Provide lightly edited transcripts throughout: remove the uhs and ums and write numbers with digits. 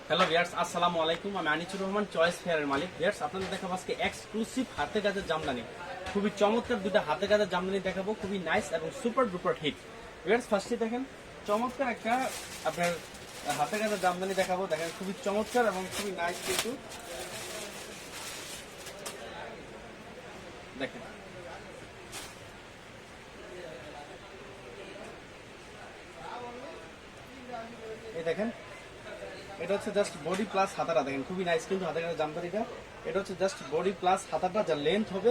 Hello viewers, আসসালামু আলাইকুম। আমি আনিসুর রহমান, চয়েস ফেয়ারের মালিক। ভিউয়ার্স, আপনাদের দেখাবো আজকে এক্সক্লুসিভ হাতে কাজের জামদানি। খুবই চমৎকার দুটো হাতে কাজের জামদানি দেখাবো, খুবই নাইস এবং সুপার ডুপার হিট। ভিউয়ার্স, ফার্স্টে দেখেন চমৎকার একটা আপনার হাতে কাজের জামদানি দেখাবো। দেখেন খুবই চমৎকার এবং খুবই নাইস কিন্তু। দেখেন এই দেখেন, এটা হচ্ছে জাস্ট বডি প্লাস হাতাটা। দেখেন খুবই নাইস কিন্তু হাতের কাছে জামদানিটা। এটা হচ্ছে জাস্ট বডি প্লাস হাতাটা, যার লেন্থ হবে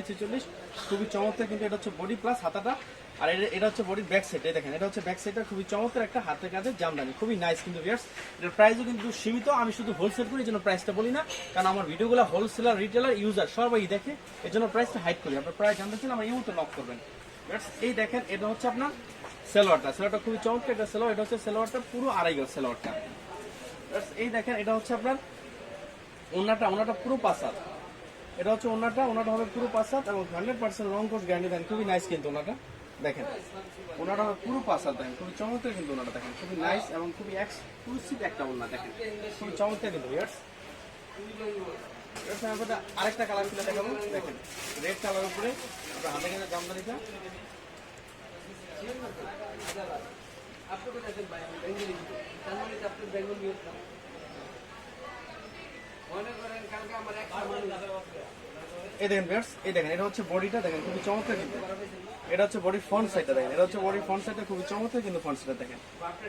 46, খুবই চমৎকার কিন্তু। এটা হচ্ছে বডি প্লাস হাতাটা, আর এটা হচ্ছে বডির ব্যাক সাইড। দেখেন এটা হচ্ছে ব্যাক সাইডটা, খুবই চমৎকার একটা হাতের কাজের জামদানি, খুবই নাইস কিন্তু ভিউয়ার্স। এটার প্রাইসও কিন্তু সীমিত। আমি শুধু হোলসেল করি, এই জন্য প্রাইসটা বলি না, কারণ আমার ভিডিওগুলো হোলসেলার, রিটেলার, ইউজার সবাই দেখে, এই জন্য প্রাইসটা হাইড করি। আপনার প্রাইস জানতে চান আমার ইউতে নক করবেন। এই দেখেন এটা হচ্ছে আপনার সেলোয়ারটা খুবই চমৎকার একটা সেলোয়ার। এটা হচ্ছে সেলোয়ারটা পুরো আড়াই গজ সেলোয়ারটা। এই দেখেন এটা হচ্ছে আপনার ওনাটা পুরো পাসাত। এটা হচ্ছে ওনাটা হবে পুরো পাসাত এবং 100% রং কোর্স গ্যারান্টি দেন। খুবই নাইস কিন্তু ওনাটা। দেখেন ওনাটা হবে পুরো পাসাত। দেখেন খুবই চমৎকার কিন্তু ওনাটা। দেখেন খুবই নাইস এবং খুবই এক্সক্লুসিভ একটা ওনা। দেখেন খুবই চমৎকার কিন্তু ভিউয়ার্স। আরেকটা কালার খুলে দেখাবো। দেখেন রেড কালার উপরে আপনার হাতে কাছে জামদানিটা। এই দেখেন ভিউয়ার্স, এই দেখেন এটা হচ্ছে বডিটা। দেখেন খুবই চমৎকার কিন্তু। এটা হচ্ছে বডি ফ্রন্ট সাইডটা। দেখেন এটা হচ্ছে বডি ফ্রন্ট সাইডটা, খুবই চমৎকার কিন্তু ফ্রন্ট সাইডটা। দেখেন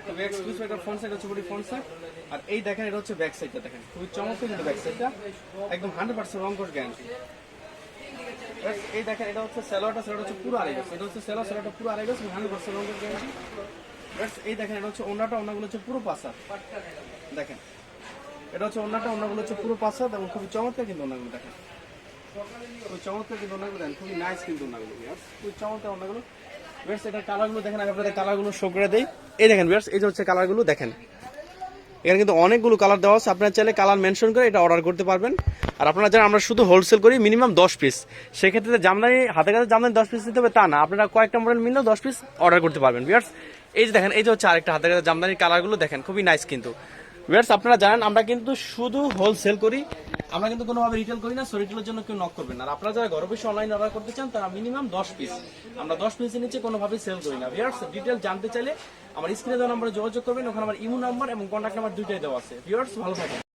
খুবই এক্সক্লুসিভ একটা ফ্রন্ট সাইড হচ্ছে বডি ফ্রন্ট সাইড। আর এই দেখেন এটা হচ্ছে ব্যাক সাইডটা। দেখেন খুবই চমৎকার কিন্তু ব্যাক সাইডটা, একদম 100% রং কোর্স গ্যারান্টি। এই দেখেন এটা হচ্ছে সেলোয়ারটা হচ্ছে পুরো আড়াই গজ। এটা হচ্ছে সেলোয়ারটা পুরো আড়াই গজ, 100% রং কোর্স গ্যারান্টি। এই দেখেন এটা হচ্ছে ওনাগুলো হচ্ছে পুরো পাসাত। দেখেন এটা হচ্ছে ওনাগুলো হচ্ছে পুরো পাসাত এবং খুবই চমৎকার কিন্তু ওনাগুলো। দেখেন খুবই চমৎকার কিন্তু ওনাগুলো। দেন খুবই নাইস কিন্তু ওনাগুলো, খুবই চমৎকার ওনাগুলো। বেশ এটা কালারগুলো দেখেন, আমি আপনাদের কালারগুলো শো করে দেই। এই দেখেন বেশ, এই যে হচ্ছে কালারগুলো। দেখেন এখানে কিন্তু অনেকগুলো কালার দেওয়া আছে, আপনারা চাইলে কালার মেনশন করে এটা অর্ডার করতে পারবেন। আর আপনারা জানেন আমরা শুধু হোলসেল করি, মিনিমাম 10 পিস। সেক্ষেত্রে জামদানি হাতে কাছে জামদানি 10 পিস দিতে হবে তা না, আপনারা কয়েকটা মডেল মিললেও 10 পিস অর্ডার করতে পারবেন ভিউয়ার্স। এই যে দেখেন, এই যে হচ্ছে আরেকটা হাতে কাছে জামদানির কালারগুলো। দেখেন খুবই নাইস কিন্তু ভিউয়ার্স। আপনারা জানেন আমরা কিন্তু শুধু হোলসেল করি, আমরা কিন্তু কোনোভাবে রিটেল করি না। সো রিটেলের জন্য কেউ নক করবেন না। আর আপনারা যারা ঘরে বসে অনলাইন অর্ডার করতে চান তারা মিনিমাম 10 পিস, আমরা 10 পিসের নিচে কোনোভাবেই সেল করি না ভিউয়ার্স। ডিটেল জানতে চাইলে আমার স্ক্রিনে দেওয়া নম্বরে যোগাযোগ করবেন। ওখানে আমার ইমো নাম্বার এবং কন্ট্যাক্ট নাম্বার দুইটাই দেওয়া আছে ভিউয়ার্স। ভালো থাকেন।